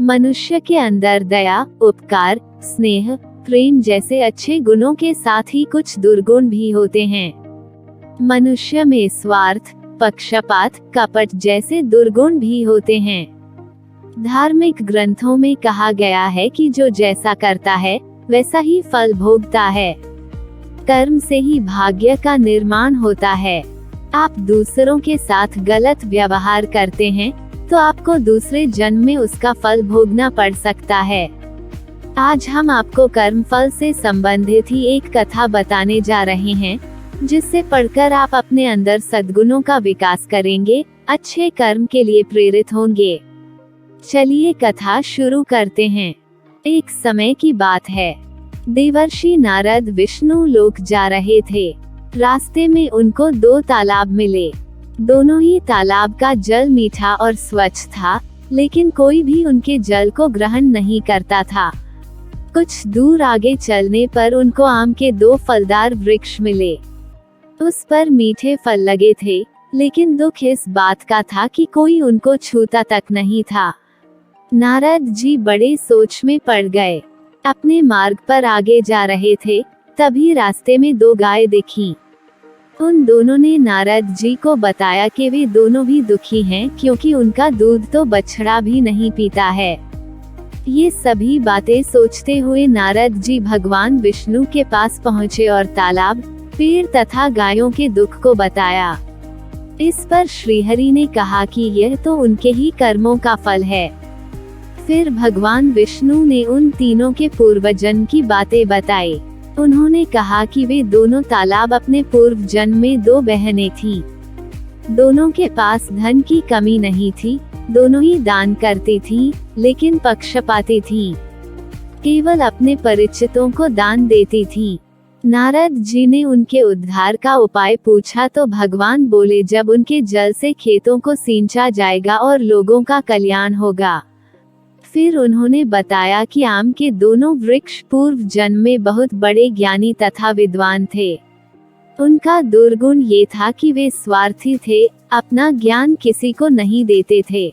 मनुष्य के अंदर दया, उपकार, स्नेह, प्रेम जैसे अच्छे गुणों के साथ ही कुछ दुर्गुण भी होते हैं। मनुष्य में स्वार्थ, पक्षपात, कपट जैसे दुर्गुण भी होते हैं। धार्मिक ग्रंथों में कहा गया है कि जो जैसा करता है वैसा ही फल भोगता है। कर्म से ही भाग्य का निर्माण होता है। आप दूसरों के साथ गलत व्यवहार करते हैं तो आपको दूसरे जन्म में उसका फल भोगना पड़ सकता है। आज हम आपको कर्म फल से संबंधित ही एक कथा बताने जा रहे हैं, जिससे पढ़कर आप अपने अंदर सद्गुणों का विकास करेंगे, अच्छे कर्म के लिए प्रेरित होंगे। चलिए कथा शुरू करते हैं। एक समय की बात है। देवर्षि नारद विष्णु लोक जा रहे थे। रास्ते में उनको 2 तालाब मिले। दोनों ही तालाब का जल मीठा और स्वच्छ था, लेकिन कोई भी उनके जल को ग्रहण नहीं करता था। कुछ दूर आगे चलने पर उनको आम के 2 फलदार वृक्ष मिले। उस पर मीठे फल लगे थे, लेकिन दुख इस बात का था कि कोई उनको छूता तक नहीं था। नारद जी बड़े सोच में पड़ गए। अपने मार्ग पर आगे जा रहे थे, तभी रास्ते में 2 गाय दिखीं। उन दोनों ने नारद जी को बताया कि वे दोनों भी दुखी हैं, क्योंकि उनका दूध तो बछड़ा भी नहीं पीता है। ये सभी बातें सोचते हुए नारद जी भगवान विष्णु के पास पहुँचे और तालाब, पेड़ तथा गायों के दुख को बताया। इस पर श्रीहरि ने कहा कि यह तो उनके ही कर्मों का फल है। फिर भगवान विष्णु ने उन तीनों के पूर्व जन्म की बातें बताई। उन्होंने कहा कि वे दोनों तालाब अपने पूर्व जन्म में 2 बहनें थीं। दोनों के पास धन की कमी नहीं थी, दोनों ही दान करती थीं, लेकिन पक्षपाती थीं। केवल अपने परिचितों को दान देती थीं। नारद जी ने उनके उद्धार का उपाय पूछा तो भगवान बोले, जब उनके जल से खेतों को सींचा जाएगा और लोगों का कल्याण होगा। फिर उन्होंने बताया कि आम के दोनों वृक्ष पूर्व जन्म में बहुत बड़े ज्ञानी तथा विद्वान थे। उनका दुर्गुण ये था कि वे स्वार्थी थे, अपना ज्ञान किसी को नहीं देते थे।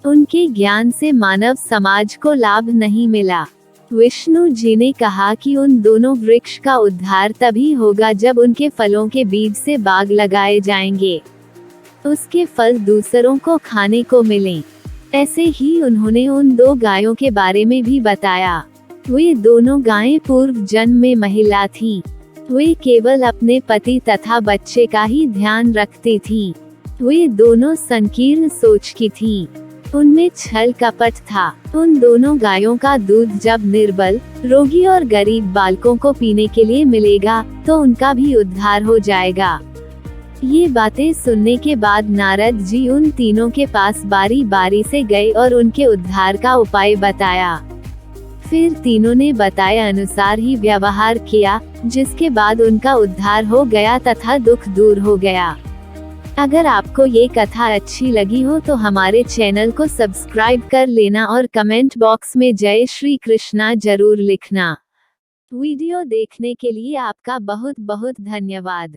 उनके ज्ञान से मानव समाज को लाभ नहीं मिला। विष्णु जी ने कहा कि उन दोनों वृक्ष का उद्धार तभी होगा जब उनके फलों के बीज से बाग लगाए जाएंगे, उसके फल दूसरों को खाने को मिलें। ऐसे ही उन्होंने उन 2 गायों के बारे में भी बताया। वे दोनों गायें पूर्व जन्म में महिला थीं। वे केवल अपने पति तथा बच्चे का ही ध्यान रखती थीं। वे दोनों संकीर्ण सोच की थीं। उनमें छल कपट था। उन दोनों गायों का दूध जब निर्बल, रोगी और गरीब बालकों को पीने के लिए मिलेगा, तो उनका भी उद्धार हो जाएगा। ये बातें सुनने के बाद नारद जी उन तीनों के पास बारी बारी से गए और उनके उद्धार का उपाय बताया। फिर तीनों ने बताए अनुसार ही व्यवहार किया, जिसके बाद उनका उद्धार हो गया तथा दुख दूर हो गया। अगर आपको ये कथा अच्छी लगी हो तो हमारे चैनल को सब्सक्राइब कर लेना और कमेंट बॉक्स में जय श्री कृष्णा जरूर लिखना। वीडियो देखने के लिए आपका बहुत बहुत धन्यवाद।